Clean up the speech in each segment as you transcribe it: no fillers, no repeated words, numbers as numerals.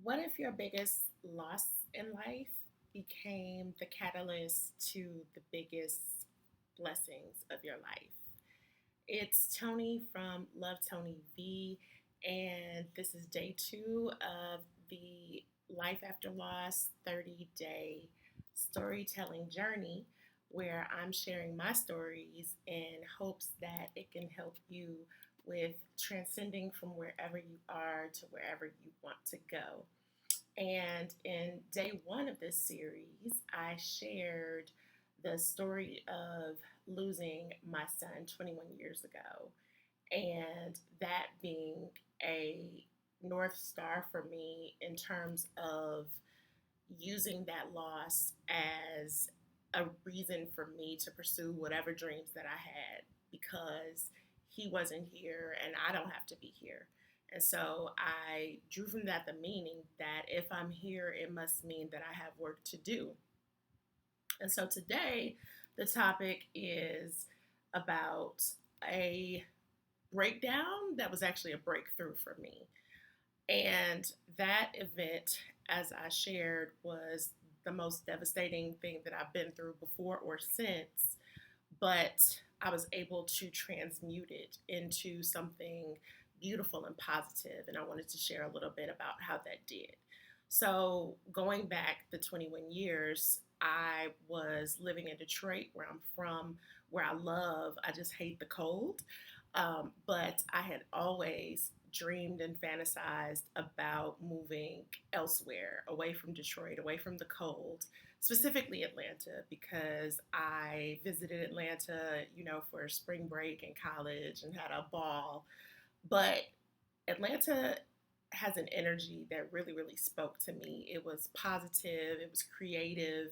What if your biggest loss in life became the catalyst to the biggest blessings of your life? It's Tony from Love Tony V, and this is day two of the Life After Loss 30-day storytelling journey where I'm sharing my stories in hopes that it can help you with transcending from wherever you are to wherever you want to go. And in day one of this series, I shared the story of losing my son 21 years ago, and that being a North Star for me in terms of using that loss as a reason for me to pursue whatever dreams that I had because he wasn't here and I don't have to be here. And so I drew from that the meaning that if I'm here, it must mean that I have work to do. And so today, the topic is about a breakdown that was actually a breakthrough for me. And that event, as I shared, was the most devastating thing that I've been through before or since. But I was able to transmute it into something beautiful and positive. And I wanted to share a little bit about how that did. So, going back the 21 years, I was living in Detroit, where I'm from, where I love, I just hate the cold. But I had always dreamed and fantasized about moving elsewhere, away from Detroit, away from the cold, specifically Atlanta, because I visited Atlanta, for spring break in college and had a ball. But Atlanta has an energy that really, really spoke to me. It was positive, it was creative,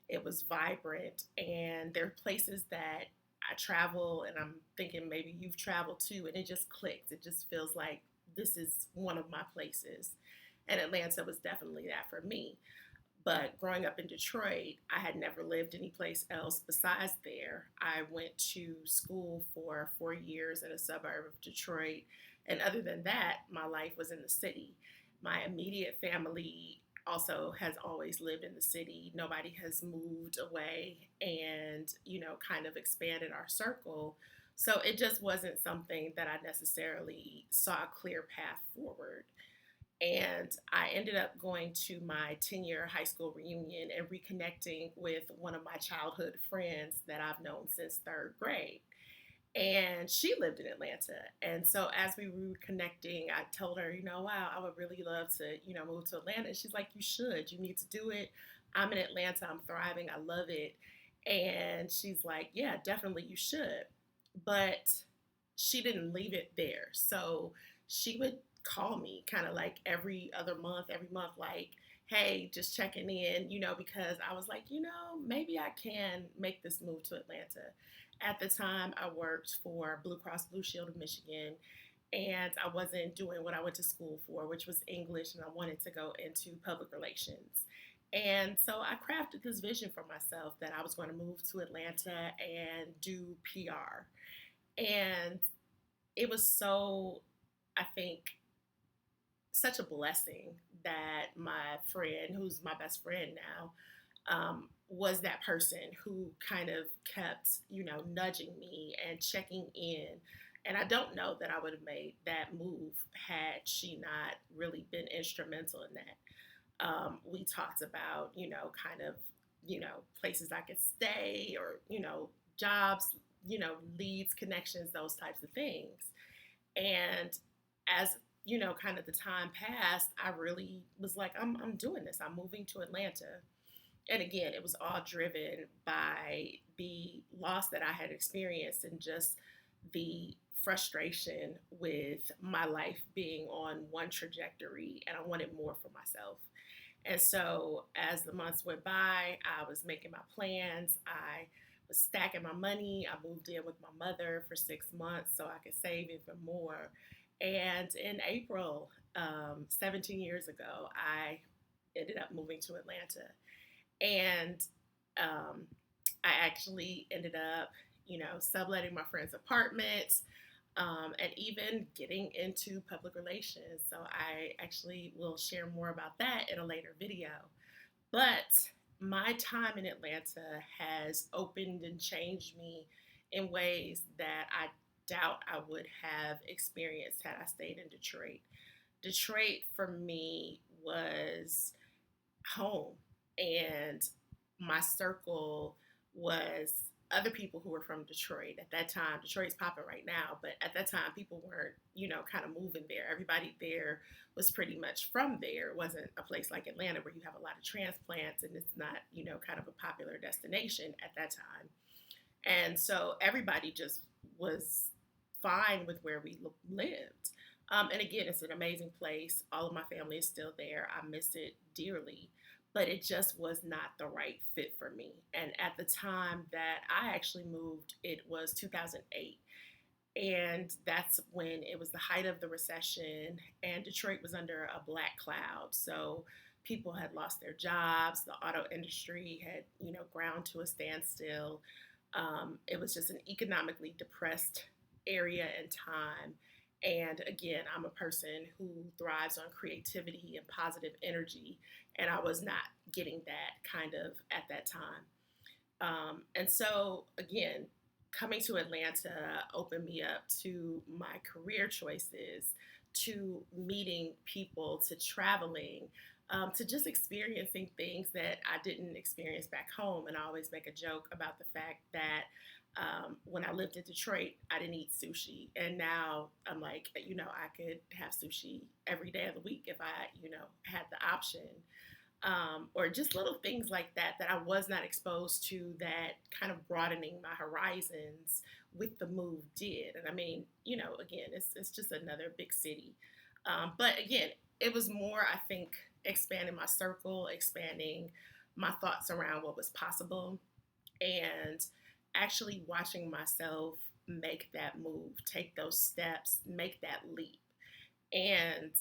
it was vibrant, and there are places that I travel and I'm thinking maybe you've traveled too, and it just clicks. It just feels like this is one of my places. And Atlanta was definitely that for me. But growing up in Detroit, I had never lived anyplace else besides there. I went to school for 4 years in a suburb of Detroit. And other than that, my life was in the city. My immediate family also has always lived in the city. Nobody has moved away and, kind of expanded our circle. So it just wasn't something that I necessarily saw a clear path forward. And I ended up going to my 10-year high school reunion and reconnecting with one of my childhood friends that I've known since third grade. And she lived in Atlanta. And so as we were connecting, I told her, wow, I would really love to, move to Atlanta. And she's like, you should. You need to do it. I'm in Atlanta. I'm thriving. I love it. And she's like, yeah, definitely you should. But she didn't leave it there. So she would call me kind of like every month, like, hey, just checking in, because I was like, maybe I can make this move to Atlanta. At the time, I worked for Blue Cross Blue Shield of Michigan, and I wasn't doing what I went to school for, which was English, and I wanted to go into public relations. And so I crafted this vision for myself that I was going to move to Atlanta and do PR. And it was so, I think, such a blessing that my friend, who's my best friend now, was that person who kind of kept, nudging me and checking in. And I don't know that I would have made that move had she not really been instrumental in that. We talked about, kind of, places I could stay or, jobs, leads, connections, those types of things. And as kind of the time passed, I really was like, I'm doing this. I'm moving to Atlanta. And again, it was all driven by the loss that I had experienced and just the frustration with my life being on one trajectory, and I wanted more for myself. And so as the months went by, I was making my plans. I was stacking my money. I moved in with my mother for 6 months so I could save even more. And in April, 17 years ago, I ended up moving to Atlanta. And I actually ended up, subletting my friend's apartment. and even getting into public relations. So I actually will share more about that in a later video. But my time in Atlanta has opened and changed me in ways that I doubt I would have experienced had I stayed in Detroit. Detroit for me was home, and my circle was other people who were from Detroit at that time. Detroit's popping right now, but at that time people weren't, kind of moving there. Everybody there was pretty much from there. It wasn't a place like Atlanta where you have a lot of transplants and it's not, kind of a popular destination at that time. And so everybody just was fine with where we lived. And again, it's an amazing place. All of my family is still there. I miss it dearly, but it just was not the right fit for me. And at the time that I actually moved, it was 2008. And that's when it was the height of the recession, and Detroit was under a black cloud. So people had lost their jobs. The auto industry had, ground to a standstill. It was just an economically depressed area and time. And again, I'm a person who thrives on creativity and positive energy, and I was not getting that kind of at that time. And so, again, coming to Atlanta opened me up to my career choices, to meeting people, to traveling, to just experiencing things that I didn't experience back home. And I always make a joke about the fact that when I lived in Detroit, I didn't eat sushi. And now I'm like, I could have sushi every day of the week if I, had the option. Or just little things like that that I was not exposed to, that kind of broadening my horizons with the move did. And I mean, again, it's just another big city. But again, it was more, I think, expanding my circle, expanding my thoughts around what was possible, and actually watching myself make that move, take those steps, make that leap. And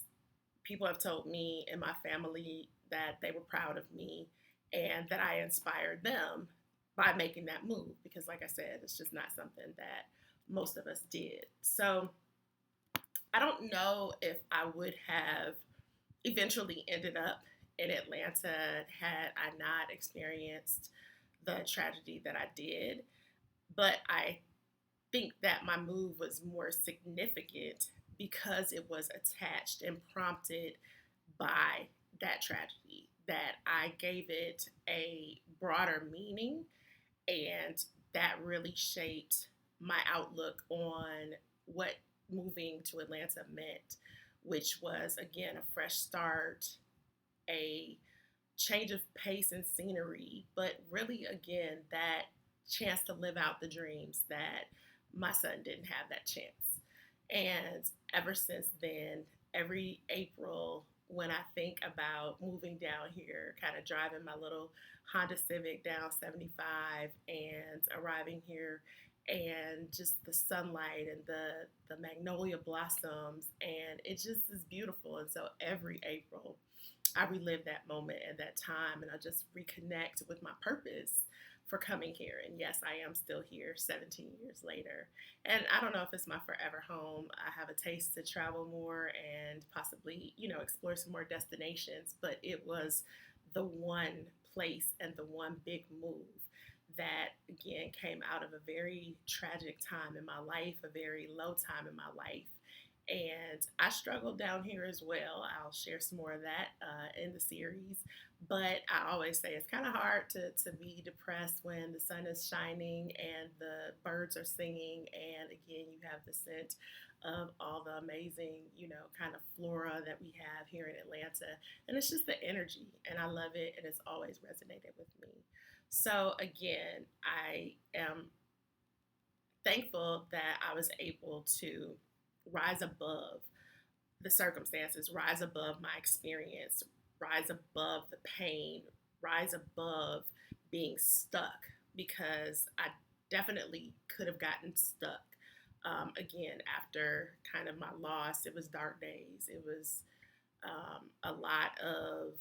people have told me in my family that they were proud of me and that I inspired them by making that move, because, like I said, it's just not something that most of us did. So I don't know if I would have eventually ended up in Atlanta had I not experienced the tragedy that I did. But I think that my move was more significant because it was attached and prompted by that tragedy, that I gave it a broader meaning, and that really shaped my outlook on what moving to Atlanta meant, which was, again, a fresh start, a change of pace and scenery, but really, again, that chance to live out the dreams that my son didn't have that chance. And ever since then, every April, when I think about moving down here, kind of driving my little Honda Civic down 75 and arriving here, and just the sunlight and the magnolia blossoms, and it just is beautiful. And so every April, I relive that moment and that time, and I just reconnect with my purpose for coming here. And yes, I am still here 17 years later. And I don't know if it's my forever home. I have a taste to travel more and possibly, explore some more destinations, but it was the one place and the one big move that, again, came out of a very tragic time in my life, a very low time in my life. And I struggled down here as well. I'll share some more of that in the series. But I always say it's kind of hard to be depressed when the sun is shining and the birds are singing. And again, you have the scent of all the amazing, kind of flora that we have here in Atlanta. And it's just the energy. And I love it. And it's always resonated with me. So again, I am thankful that I was able to rise above the circumstances, rise above my experience, rise above the pain, rise above being stuck, because I definitely could have gotten stuck. Again, after kind of my loss, it was dark days. It was a lot of,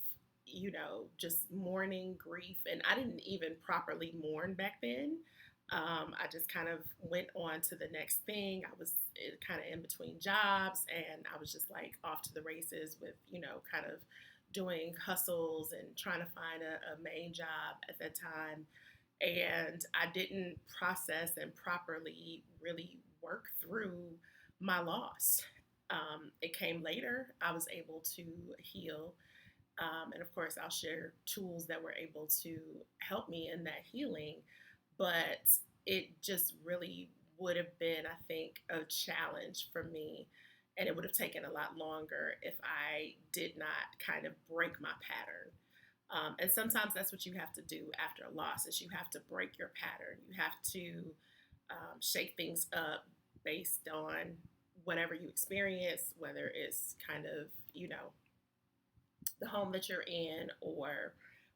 just mourning, grief. And I didn't even properly mourn back then. I just kind of went on to the next thing. I was kind of in between jobs, and I was just like off to the races with, kind of doing hustles and trying to find a main job at that time. And I didn't process and properly really work through my loss. It came later. I was able to heal. And of course, I'll share tools that were able to help me in that healing. But it just really would have been, I think, a challenge for me. And it would have taken a lot longer if I did not kind of break my pattern. And sometimes that's what you have to do after a loss is you have to break your pattern. You have to shake things up based on whatever you experience, whether it's kind of, the home that you're in or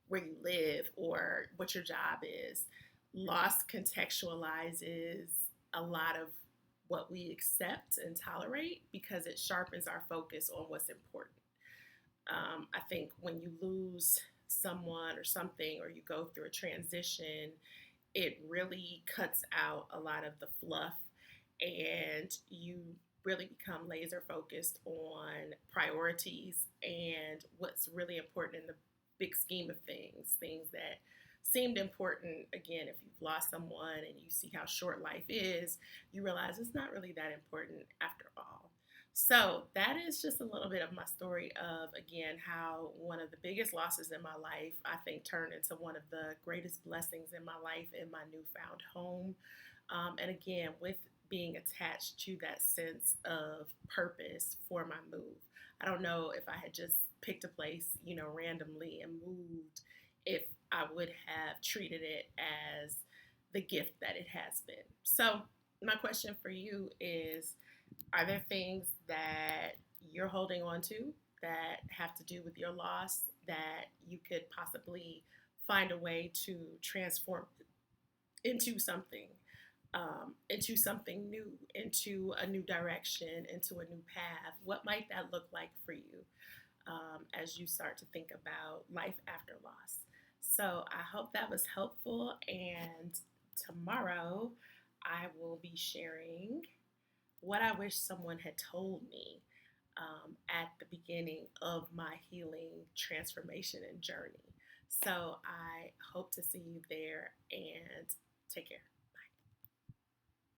where you live or what your job is. Loss contextualizes a lot of what we accept and tolerate because it sharpens our focus on what's important. I think when you lose someone or something or you go through a transition, it really cuts out a lot of the fluff and you really become laser focused on priorities and what's really important in the big scheme of things, things that seemed important. Again, if you've lost someone and you see how short life is, you realize it's not really that important after all. So that is just a little bit of my story of, again, how one of the biggest losses in my life, I think, turned into one of the greatest blessings in my life in my newfound home. And again, with being attached to that sense of purpose for my move. I don't know if I had just picked a place, randomly and moved, if I would have treated it as the gift that it has been. So, my question for you is, are there things that you're holding on to that have to do with your loss that you could possibly find a way to transform into something, into something new, into a new direction, into a new path? What might that look like for you as you start to think about life after loss? So I hope that was helpful. And tomorrow I will be sharing what I wish someone had told me at the beginning of my healing transformation and journey. So I hope to see you there and take care.